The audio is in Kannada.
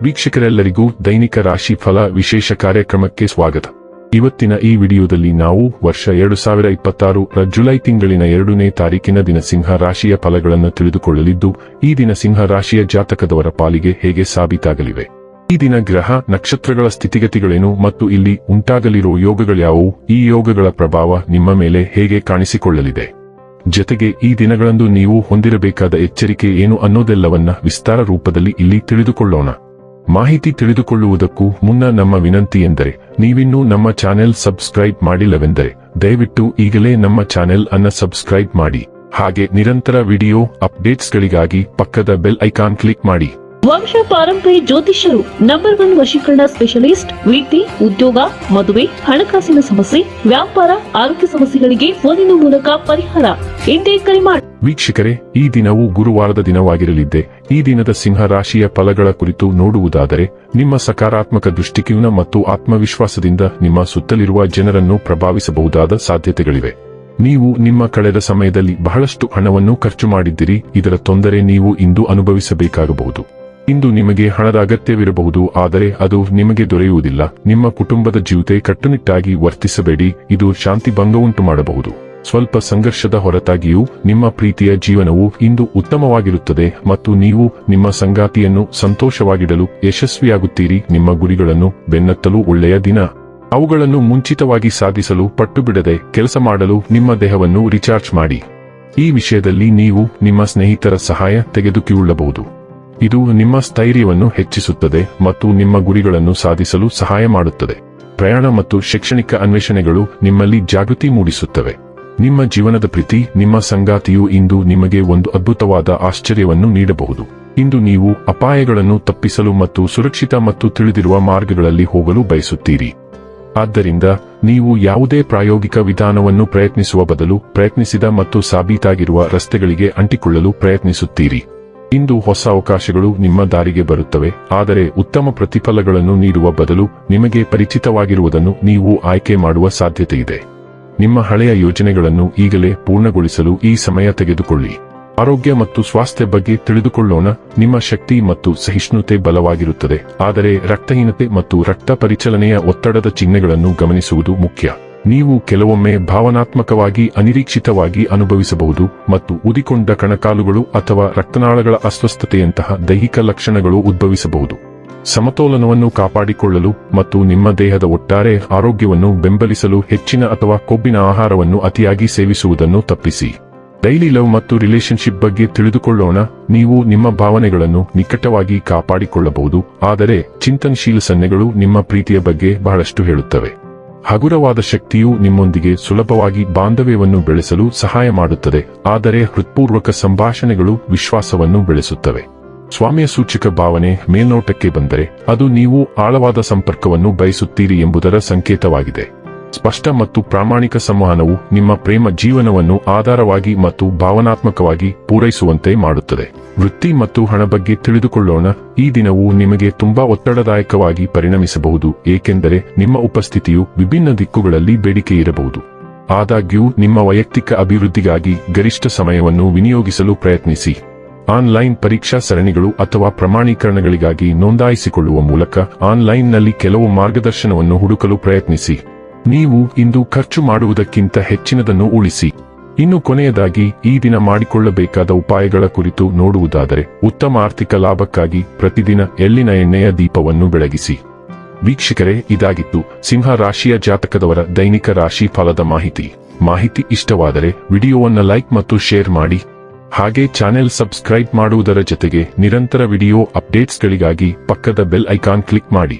ವೀಕ್ಷಕರೆಲ್ಲರಿಗೂ ದೈನಿಕ ರಾಶಿ ಫಲ ವಿಶೇಷ ಕಾರ್ಯಕ್ರಮಕ್ಕೆ ಸ್ವಾಗತ. ಇವತ್ತಿನ ಈ ವಿಡಿಯೋದಲ್ಲಿ ನಾವು ವರ್ಷ 2026 ಜುಲೈ ತಿಂಗಳಿನ 2ನೇ ತಾರೀಕಿನ ದಿನ ಸಿಂಹ ರಾಶಿಯ ಫಲಗಳನ್ನು ತಿಳಿದುಕೊಳ್ಳಲಿದ್ದು, ಈ ದಿನ ಸಿಂಹ ರಾಶಿಯ ಜಾತಕದವರ ಪಾಲಿಗೆ ಹೇಗೆ ಸಾಬೀತಾಗಲಿವೆ, ಈ ದಿನ ಗ್ರಹ ನಕ್ಷತ್ರಗಳ ಸ್ಥಿತಿಗತಿಗಳೇನು ಮತ್ತು ಇಲ್ಲಿ ಉಂಟಾಗಲಿರುವ ಯೋಗಗಳ್ಯಾವುವು, ಈ ಯೋಗಗಳ ಪ್ರಭಾವ ನಿಮ್ಮ ಮೇಲೆ ಹೇಗೆ ಕಾಣಿಸಿಕೊಳ್ಳಲಿದೆ, ಜೊತೆಗೆ ಈ ದಿನಗಳಂದು ನೀವು ಹೊಂದಿರಬೇಕಾದ ಎಚ್ಚರಿಕೆ ಏನು ಅನ್ನೋದೆಲ್ಲವನ್ನ ವಿಸ್ತಾರ ರೂಪದಲ್ಲಿ ಇಲ್ಲಿ ತಿಳಿದುಕೊಳ್ಳೋಣ. ಮಾಹಿತಿ ತಿಳಿದುಕೊಳ್ಳುವುದಕ್ಕೂ ಮುನ್ನ ನಮ್ಮ ವಿನಂತಿ ಎಂದರೆ, ನೀವಿನ್ನೂ ನಮ್ಮ ಚಾನೆಲ್ ಸಬ್ಸ್ಕ್ರೈಬ್ ಮಾಡಿಲ್ಲವೆಂದರೆ ದಯವಿಟ್ಟು ಈಗಲೇ ನಮ್ಮ ಚಾನೆಲ್ ಅನ್ನು ಸಬ್ಸ್ಕ್ರೈಬ್ ಮಾಡಿ. ಹಾಗೆ ನಿರಂತರ ವಿಡಿಯೋ ಅಪ್ಡೇಟ್ಸ್ಗಳಿಗಾಗಿ ಪಕ್ಕದ ಬೆಲ್ ಐಕಾನ್ ಕ್ಲಿಕ್ ಮಾಡಿ. ವಂಶ ಪಾರಂಪರ್ಯ ಜ್ಯೋತಿಷ್ಯರು ನಂಬರ್ 1 ವಶೀಕರಣ ಸ್ಪೆಷಲಿಸ್ಟ್. ವೃತ್ತಿ, ಉದ್ಯೋಗ, ಮದುವೆ, ಹಣಕಾಸಿನ ಸಮಸ್ಯೆ, ವ್ಯಾಪಾರ, ಆರೋಗ್ಯ ಸಮಸ್ಯೆಗಳಿಗೆ ಫೋನಿನ ಮೂಲಕ ಪರಿಹಾರ. ಹಿಂದೆ ಕರೆ ಮಾಡಿ. ವೀಕ್ಷಕರೇ, ಈ ದಿನವು ಗುರುವಾರದ ದಿನವಾಗಿರಲಿದ್ದೆ. ಈ ದಿನದ ಸಿಂಹ ರಾಶಿಯ ಫಲಗಳ ಕುರಿತು ನೋಡುವುದಾದರೆ, ನಿಮ್ಮ ಸಕಾರಾತ್ಮಕ ದೃಷ್ಟಿಕೋನ ಮತ್ತು ಆತ್ಮವಿಶ್ವಾಸದಿಂದ ನಿಮ್ಮ ಸುತ್ತಲಿರುವ ಜನರನ್ನು ಪ್ರಭಾವಿಸಬಹುದಾದ ಸಾಧ್ಯತೆಗಳಿವೆ. ನೀವು ನಿಮ್ಮ ಕಳೆದ ಸಮಯದಲ್ಲಿ ಬಹಳಷ್ಟು ಹಣವನ್ನು ಖರ್ಚು ಮಾಡಿದ್ದೀರಿ. ಇದರ ತೊಂದರೆ ನೀವು ಇಂದು ಅನುಭವಿಸಬೇಕಾಗಬಹುದು. ಇಂದು ನಿಮಗೆ ಹಣದ ಅಗತ್ಯವಿರಬಹುದು, ಆದರೆ ಅದು ನಿಮಗೆ ದೊರೆಯುವುದಿಲ್ಲ. ನಿಮ್ಮ ಕುಟುಂಬದ ಜೊತೆ ಕಟ್ಟುನಿಟ್ಟಾಗಿ ವರ್ತಿಸಬೇಡಿ, ಇದು ಶಾಂತಿ ಭಂಗವುಂಟು ಮಾಡಬಹುದು. ಸ್ವಲ್ಪ ಸಂಘರ್ಷದ ಹೊರತಾಗಿಯೂ ನಿಮ್ಮ ಪ್ರೀತಿಯ ಜೀವನವು ಇಂದು ಉತ್ತಮವಾಗಿರುತ್ತದೆ ಮತ್ತು ನೀವು ನಿಮ್ಮ ಸಂಗಾತಿಯನ್ನು ಸಂತೋಷವಾಗಿಡಲು ಯಶಸ್ವಿಯಾಗುತ್ತೀರಿ. ನಿಮ್ಮ ಗುರಿಗಳನ್ನು ಬೆನ್ನತ್ತಲು ಒಳ್ಳೆಯ ದಿನ. ಅವುಗಳನ್ನು ಮುಂಚಿತವಾಗಿ ಸಾಧಿಸಲು ಪಟ್ಟುಬಿಡದೆ ಕೆಲಸ ಮಾಡಲು ನಿಮ್ಮ ದೇಹವನ್ನು ರಿಚಾರ್ಜ್ ಮಾಡಿ. ಈ ವಿಷಯದಲ್ಲಿ ನೀವು ನಿಮ್ಮ ಸ್ನೇಹಿತರ ಸಹಾಯ ತೆಗೆದುಕೊಳ್ಳಬಹುದು. ಇದು ನಿಮ್ಮ ಸ್ಥೈರ್ಯವನ್ನು ಹೆಚ್ಚಿಸುತ್ತದೆ ಮತ್ತು ನಿಮ್ಮ ಗುರಿಗಳನ್ನು ಸಾಧಿಸಲು ಸಹಾಯ ಮಾಡುತ್ತದೆ. ಪ್ರಯಾಣ ಮತ್ತು ಶೈಕ್ಷಣಿಕ ಅನ್ವೇಷಣೆಗಳು ನಿಮ್ಮಲ್ಲಿ ಜಾಗೃತಿ ಮೂಡಿಸುತ್ತವೆ. ನಿಮ್ಮ ಜೀವನದ ಪ್ರೀತಿ, ನಿಮ್ಮ ಸಂಗಾತಿಯು ಇಂದು ನಿಮಗೆ ಒಂದು ಅದ್ಭುತವಾದ ಆಶ್ಚರ್ಯವನ್ನು ನೀಡಬಹುದು. ಇಂದು ನೀವು ಅಪಾಯಗಳನ್ನು ತಪ್ಪಿಸಲು ಮತ್ತು ಸುರಕ್ಷಿತ ಮತ್ತು ತಿಳಿದಿರುವ ಮಾರ್ಗಗಳಲ್ಲಿ ಹೋಗಲು ಬಯಸುತ್ತೀರಿ. ಆದ್ದರಿಂದ ನೀವು ಯಾವುದೇ ಪ್ರಾಯೋಗಿಕ ವಿಧಾನವನ್ನು ಪ್ರಯತ್ನಿಸುವ ಬದಲು ಪ್ರಯತ್ನಿಸಿದ ಮತ್ತು ಸಾಬೀತಾಗಿರುವ ರಸ್ತೆಗಳಿಗೆ ಅಂಟಿಕೊಳ್ಳಲು ಪ್ರಯತ್ನಿಸುತ್ತೀರಿ. ಇಂದು ಹೊಸ ಅವಕಾಶಗಳು ನಿಮ್ಮ ದಾರಿಗೆ ಬರುತ್ತವೆ, ಆದರೆ ಉತ್ತಮ ಪ್ರತಿಫಲಗಳನ್ನು ನೀಡುವ ಬದಲು ನಿಮಗೆ ಪರಿಚಿತವಾಗಿರುವುದನ್ನು ನೀವು ಆಯ್ಕೆ ಮಾಡುವ ಸಾಧ್ಯತೆಯಿದೆ. ನಿಮ್ಮ ಹಳೆಯ ಯೋಜನೆಗಳನ್ನು ಈಗಲೇ ಪೂರ್ಣಗೊಳಿಸಲು ಈ ಸಮಯ ತೆಗೆದುಕೊಳ್ಳಿ. ಆರೋಗ್ಯ ಮತ್ತು ಸ್ವಾಸ್ಥ್ಯ ಬಗ್ಗೆ ತಿಳಿದುಕೊಳ್ಳೋಣ. ನಿಮ್ಮ ಶಕ್ತಿ ಮತ್ತು ಸಹಿಷ್ಣುತೆ ಬಲವಾಗಿರುತ್ತದೆ, ಆದರೆ ರಕ್ತಹೀನತೆ ಮತ್ತು ರಕ್ತ ಪರಿಚಲನೆಯ ಒತ್ತಡದ ಚಿಹ್ನೆಗಳನ್ನು ಗಮನಿಸುವುದು ಮುಖ್ಯ. ನೀವು ಕೆಲವೊಮ್ಮೆ ಭಾವನಾತ್ಮಕವಾಗಿ ಅನಿರೀಕ್ಷಿತವಾಗಿ ಅನುಭವಿಸಬಹುದು ಮತ್ತು ಊದಿಕೊಂಡ ಕಣಕಾಲುಗಳು ಅಥವಾ ರಕ್ತನಾಳಗಳ ಅಸ್ವಸ್ಥತೆಯಂತಹ ದೈಹಿಕ ಲಕ್ಷಣಗಳು ಉದ್ಭವಿಸಬಹುದು. ಸಮತೋಲನವನ್ನು ಕಾಪಾಡಿಕೊಳ್ಳಲು ಮತ್ತು ನಿಮ್ಮ ದೇಹದ ಒಟ್ಟಾರೆ ಆರೋಗ್ಯವನ್ನು ಬೆಂಬಲಿಸಲು ಹೆಚ್ಚಿನ ಅಥವಾ ಕೊಬ್ಬಿನ ಆಹಾರವನ್ನು ಅತಿಯಾಗಿ ಸೇವಿಸುವುದನ್ನು ತಪ್ಪಿಸಿ. ಡೈಲಿ ಲವ್ ಮತ್ತು ರಿಲೇಶನ್ಶಿಪ್ ಬಗ್ಗೆ ತಿಳಿದುಕೊಳ್ಳೋಣ. ನೀವು ನಿಮ್ಮ ಭಾವನೆಗಳನ್ನು ನಿಕಟವಾಗಿ ಕಾಪಾಡಿಕೊಳ್ಳಬಹುದು, ಆದರೆ ಚಿಂತನಶೀಲ ಸನ್ನೆಗಳು ನಿಮ್ಮ ಪ್ರೀತಿಯ ಬಗ್ಗೆ ಬಹಳಷ್ಟು ಹೇಳುತ್ತವೆ. ಹಗುರವಾದ ಶಕ್ತಿಯು ನಿಮ್ಮೊಂದಿಗೆ ಸುಲಭವಾಗಿ ಬಾಂಧವ್ಯವನ್ನು ಬೆಳೆಸಲು ಸಹಾಯ ಮಾಡುತ್ತದೆ, ಆದರೆ ಹೃತ್ಪೂರ್ವಕ ಸಂಭಾಷಣೆಗಳು ವಿಶ್ವಾಸವನ್ನು ಬೆಳೆಸುತ್ತವೆ. ಸ್ವಾಮ್ಯ ಸೂಚಕ ಭಾವನೆ ಮೇಲ್ನೋಟಕ್ಕೆ ಬಂದರೆ ಅದು ನೀವು ಆಳವಾದ ಸಂಪರ್ಕವನ್ನು ಬಯಸುತ್ತೀರಿ ಎಂಬುದರ ಸಂಕೇತವಾಗಿದೆ. ಸ್ಪಷ್ಟ ಮತ್ತು ಪ್ರಾಮಾಣಿಕ ಸಂವಹನವು ನಿಮ್ಮ ಪ್ರೇಮ ಜೀವನವನ್ನು ಆಧಾರವಾಗಿ ಮತ್ತು ಭಾವನಾತ್ಮಕವಾಗಿ ಪೂರೈಸುವಂತೆ ಮಾಡುತ್ತದೆ. ವೃತ್ತಿ ಮತ್ತು ಹಣ ಬಗ್ಗೆ ತಿಳಿದುಕೊಳ್ಳೋಣ. ಈ ದಿನವು ನಿಮಗೆ ತುಂಬಾ ಒತ್ತಡದಾಯಕವಾಗಿ ಪರಿಣಮಿಸಬಹುದು, ಏಕೆಂದರೆ ನಿಮ್ಮ ಉಪಸ್ಥಿತಿಯು ವಿಭಿನ್ನ ದಿಕ್ಕುಗಳಲ್ಲಿ ಬೇಡಿಕೆ ಇರಬಹುದು. ಆದಾಗ್ಯೂ ನಿಮ್ಮ ವೈಯಕ್ತಿಕ ಅಭಿವೃದ್ಧಿಗಾಗಿ ಗರಿಷ್ಠ ಸಮಯವನ್ನು ವಿನಿಯೋಗಿಸಲು ಪ್ರಯತ್ನಿಸಿ. ಆನ್ಲೈನ್ ಪರೀಕ್ಷಾ ಸರಣಿಗಳು ಅಥವಾ ಪ್ರಮಾಣೀಕರಣಗಳಿಗಾಗಿ ನೋಂದಾಯಿಸಿಕೊಳ್ಳುವ ಮೂಲಕ ಆನ್ಲೈನ್ನಲ್ಲಿ ಕೆಲವು ಮಾರ್ಗದರ್ಶನವನ್ನು ಹುಡುಕಲು ಪ್ರಯತ್ನಿಸಿ. ನೀವು ಇಂದು ಖರ್ಚು ಮಾಡುವುದಕ್ಕಿಂತ ಹೆಚ್ಚಿನದನ್ನು ಉಳಿಸಿ. ಇನ್ನು ಕೊನೆಯದಾಗಿ ಈ ದಿನ ಮಾಡಿಕೊಳ್ಳಬೇಕಾದ ಉಪಾಯಗಳ ಕುರಿತು ನೋಡುವುದಾದರೆ, ಉತ್ತಮ ಆರ್ಥಿಕ ಲಾಭಕ್ಕಾಗಿ ಪ್ರತಿದಿನ ಎಳ್ಳಿನ ಎಣ್ಣೆಯ ದೀಪವನ್ನು ಬೆಳಗಿಸಿ. ವೀಕ್ಷಕರೇ, ಇದಾಗಿತ್ತು ಸಿಂಹ ರಾಶಿಯ ಜಾತಕದವರ ದೈನಿಕ ರಾಶಿ ಫಲದ ಮಾಹಿತಿ ಇಷ್ಟವಾದರೆ ವಿಡಿಯೋವನ್ನು ಲೈಕ್ ಮತ್ತು ಶೇರ್ ಮಾಡಿ. ಹಾಗೆ ಚಾನೆಲ್ ಸಬ್ಸ್ಕ್ರೈಬ್ ಮಾಡುವುದರ ಜೊತೆಗೆ ನಿರಂತರ ವಿಡಿಯೋ ಅಪ್ಡೇಟ್ಸ್ಗಳಿಗಾಗಿ ಪಕ್ಕದ ಬೆಲ್ ಐಕಾನ್ ಕ್ಲಿಕ್ ಮಾಡಿ.